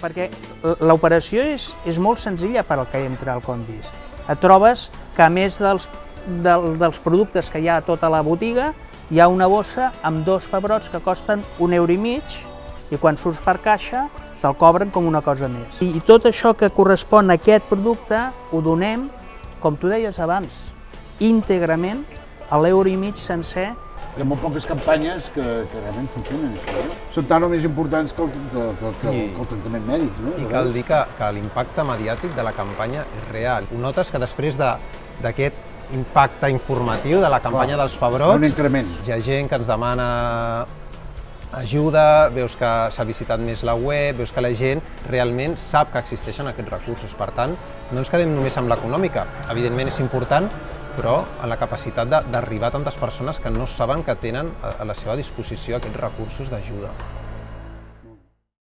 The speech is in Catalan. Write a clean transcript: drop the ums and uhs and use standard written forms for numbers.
perquè l'operació és molt senzilla per al que entra al Condis. Et trobes que a més dels productes que hi ha a tota la botiga, hi ha una bossa amb 2 pebrots que costen €1,50 i quan surts per caixa te'l cobren com una cosa més. I tot això que correspon a aquest producte ho donem, com tu deies abans, íntegrament a €1,50 sencer. Hi ha molt poques campanyes que realment funcionen. Són tan o més importants que el tractament mèdic. I cal dir que l'impacte mediàtic de la campanya és real. Ho notes que després d'aquest impacte informatiu de la campanya dels pebrots, hi ha gent que ens demana ajuda, veus que s'ha visitat més la web, veus que la gent realment sap que existeixen aquests recursos. Per tant, no ens quedem només amb l'econòmica. Evidentment és important, però en la capacitat d'arribar a tantes persones que no saben que tenen a la seva disposició aquests recursos d'ajuda.